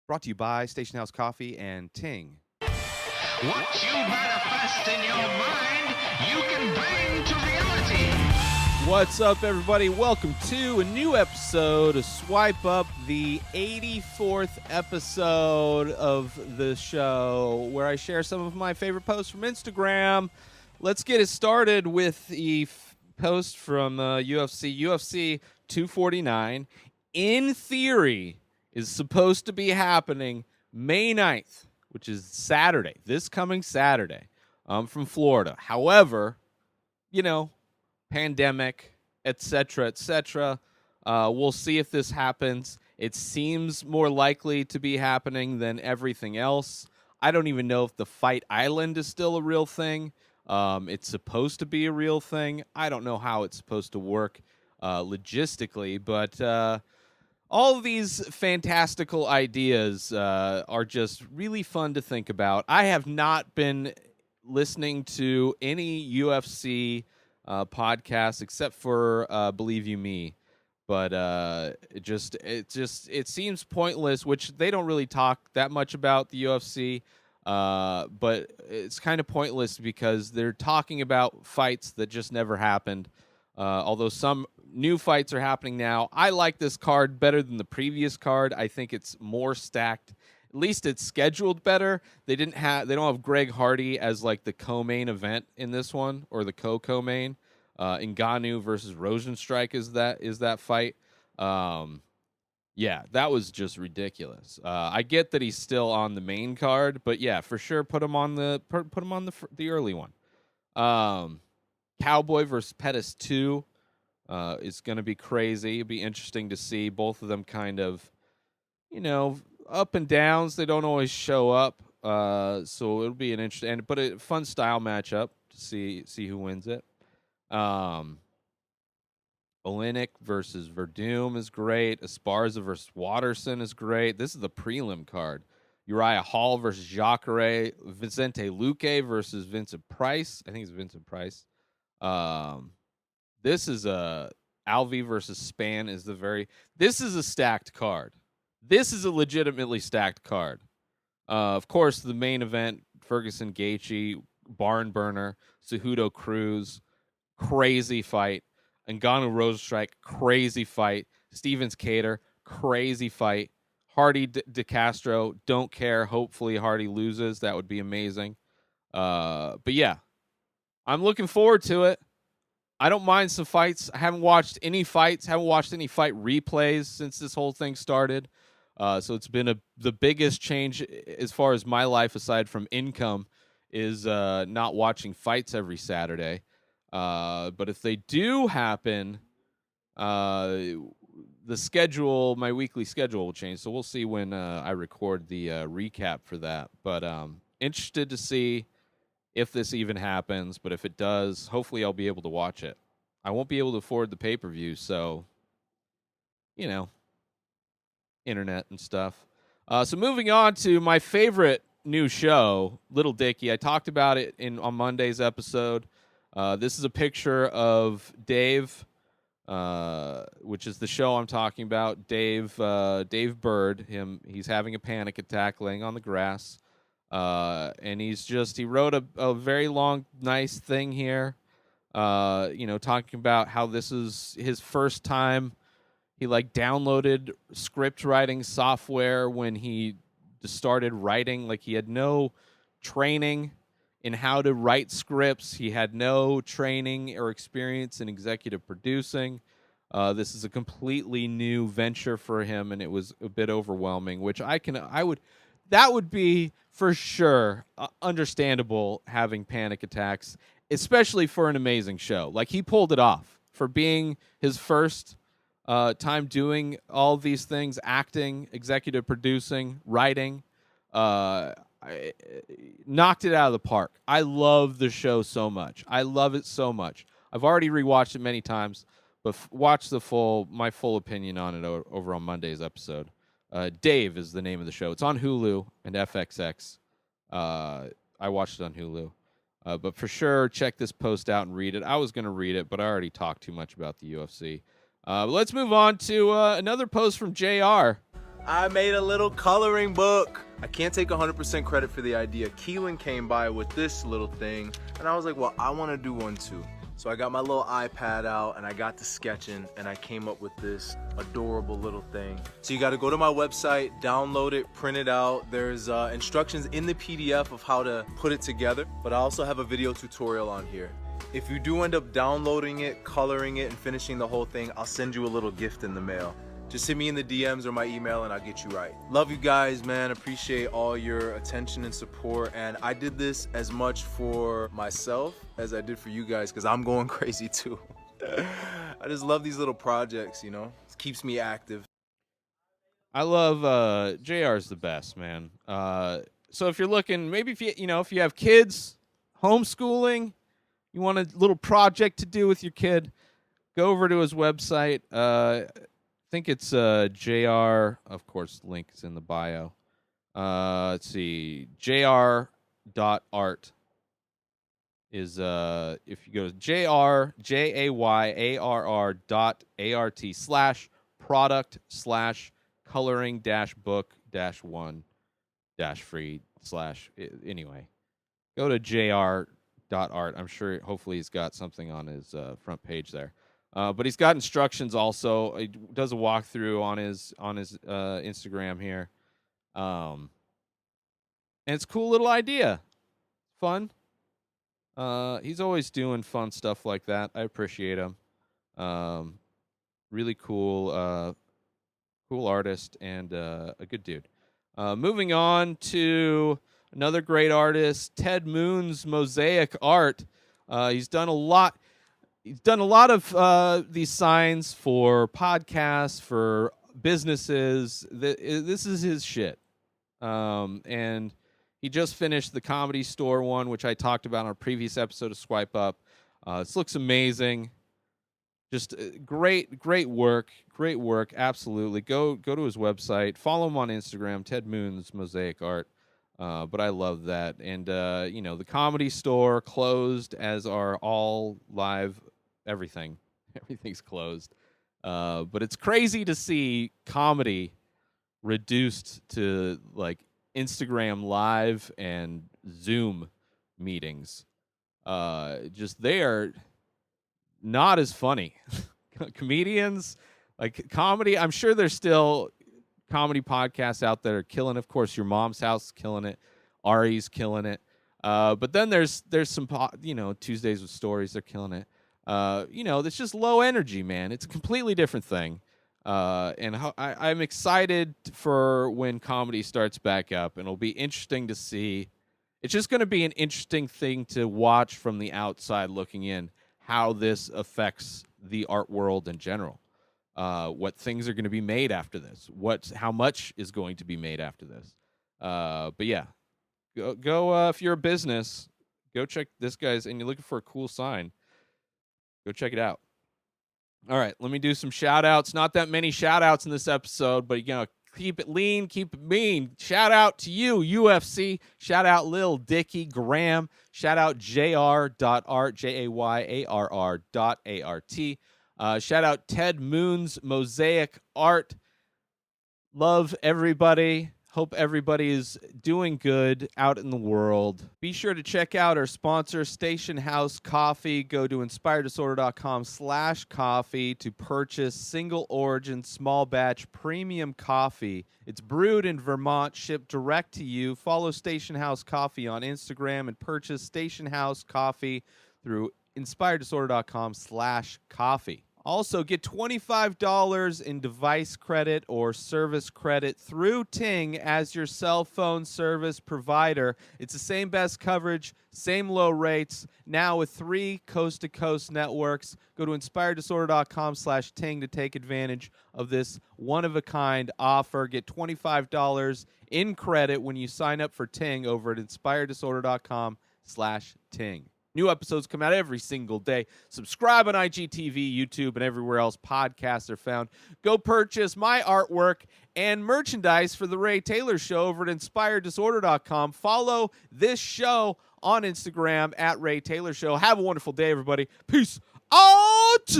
Brought to you by Station House Coffee and Ting. What you manifest in your mind, you can bring to reality. What's up, everybody? Welcome to a new episode of Swipe Up, the 84th episode of the show, where I share some of my favorite posts from Instagram. Let's get it started with the post from UFC 249. In theory, is supposed to be happening May 9th, which is Saturday, this coming Saturday. I'm from Florida. However, pandemic, etc., etc. We'll see if this happens. It seems more likely to be happening than everything else. I don't even know if the Fight Island is still a real thing. It's supposed to be a real thing. I don't know how it's supposed to work logistically, but all of these fantastical ideas are just really fun to think about. I have not been listening to any UFC podcasts except for Believe You Me, but it seems pointless. Which they don't really talk that much about the UFC, but it's kind of pointless because they're talking about fights that just never happened. Although some new fights are happening now. I like this card better than the previous card. I think it's more stacked. At least it's scheduled better. They don't have Greg Hardy as like the co-main event in this one, or the co-main. Ngannou versus Rosenstrike is that fight. Yeah, that was just ridiculous. I get that he's still on the main card, but yeah, for sure put him on the early one. Cowboy versus Pettis 2 is going to be crazy. It'll be interesting to see both of them kind of, up and downs. They don't always show up, so it'll be an interesting, but a fun style matchup to see who wins it. Olenek versus Verdum is great. Esparza versus Watterson is great. This is the prelim card. Uriah Hall versus Jacare. Vicente Luque versus Vincent Price. I think it's Vincent Price. This is Alvi versus Spann this is a stacked card. This is a legitimately stacked card. Of course, the main event, Ferguson Gaethje, barn burner, Cejudo Cruz, crazy fight. Ngannou Rosenstrike, crazy fight. Stevens Cater, crazy fight. Hardy De Castro, don't care. Hopefully Hardy loses. That would be amazing. But yeah, I'm looking forward to it. I don't mind some fights. I haven't watched any fights, haven't watched any fight replays since this whole thing started. So it's been the biggest change as far as my life, aside from income, is not watching fights every Saturday. But if they do happen, my weekly schedule will change. So we'll see when I record the recap for that. But interested to see if this even happens, but if it does, hopefully I'll be able to watch it. I won't be able to afford the pay-per-view, so, internet and stuff. So moving on to my favorite new show, Little Dicky. I talked about it on Monday's episode. This is a picture of Dave, which is the show I'm talking about. Dave Bird. He's having a panic attack laying on the grass. And he wrote a very long, nice thing here, talking about how this is his first time. He downloaded script writing software when he started writing. He had no training in how to write scripts. He had no training or experience in executive producing. This is a completely new venture for him, and it was a bit overwhelming, which that would be for sure understandable, having panic attacks, especially for an amazing show. He pulled it off for being his first time doing all these things: acting, executive producing, writing. Knocked it out of the park. I love the show so much. I love it so much. I've already rewatched it many times, but watch my full opinion on it over on Monday's episode. Dave is the name of the show. It's on Hulu and FXX. I watched it on Hulu. But for sure, check this post out and read it. I was going to read it, but I already talked too much about the UFC. Let's move on to another post from JR. I made a little coloring book. I can't take 100% credit for the idea. Keelan came by with this little thing, and I was like, well, I want to do one too. So I got my little iPad out, and I got to sketching, and I came up with this adorable little thing. So you got to go to my website, download it, print it out. There's instructions in the PDF of how to put it together, but I also have a video tutorial on here. If you do end up downloading it, coloring it, and finishing the whole thing, I'll send you a little gift in the mail. Just hit me in the DMs or my email and I'll get you right. Love you guys, man. Appreciate all your attention and support. And I did this as much for myself as I did for you guys because I'm going crazy too. I just love these little projects, you know? It keeps me active. I love JR's the best, man. So if you're looking, maybe if you have kids, homeschooling, you want a little project to do with your kid, go over to his website. I think it's JR, of course, link is in the bio. Let's see, jr.art is if you go to jrjayarr.art/product/coloring-book-1-free/ anyway, go to jr.art. I'm sure hopefully he's got something on his front page there. But he's got instructions also. He does a walkthrough on his Instagram here. And it's a cool little idea. Fun. He's always doing fun stuff like that. I appreciate him. Really cool artist and a good dude. Moving on to another great artist, Ted Moon's Mosaic Art. He's done a lot. He's done a lot of these signs for podcasts, for businesses. This is his shit. And he just finished the Comedy Store one, which I talked about on a previous episode of Swipe Up. This looks amazing. Just great work. Great work. Absolutely. Go to his website. Follow him on Instagram, Ted Moon's Mosaic Art. But I love that. And, the Comedy Store closed, as are all live everything. Everything's closed. But it's crazy to see comedy reduced to like Instagram Live and Zoom meetings. Just they are not as funny. Comedians, like comedy, I'm sure there's still comedy podcasts out there killing. Of course, Your Mom's House is killing it. Ari's killing it. But then there's some, Tuesdays with Stories, they're killing it. It's just low energy, man. It's a completely different thing. And I'm excited for when comedy starts back up, and it'll be interesting to see. It's just going to be an interesting thing to watch from the outside looking in, how this affects the art world in general. What things are going to be made after this? How much is going to be made after this? But yeah, go if you're a business, go check this guy's, and you're looking for a cool sign. Go check it out. All right, let me do some shout-outs. Not that many shout-outs in this episode, but, keep it lean, keep it mean. Shout out to you, UFC. Shout out Lil Dicky Graham. Shout out jr.art, jayarr.art. Shout out Ted Moon's Mosaic Art. Love everybody. Hope everybody is doing good out in the world. Be sure to check out our sponsor, Station House Coffee. Go to inspireddisorder.com/coffee to purchase single origin, small batch, premium coffee. It's brewed in Vermont, shipped direct to you. Follow Station House Coffee on Instagram and purchase Station House Coffee through inspireddisorder.com/coffee. Also, get $25 in device credit or service credit through Ting as your cell phone service provider. It's the same best coverage, same low rates, now with 3 coast-to-coast networks. Go to inspireddisorder.com/Ting to take advantage of this one-of-a-kind offer. Get $25 in credit when you sign up for Ting over at inspireddisorder.com/Ting. New episodes come out every single day. Subscribe on IGTV, YouTube, and everywhere else podcasts are found. Go purchase my artwork and merchandise for The Ray Taylor Show over at InspiredDisorder.com. Follow this show on Instagram at Ray Taylor Show. Have a wonderful day, everybody. Peace out!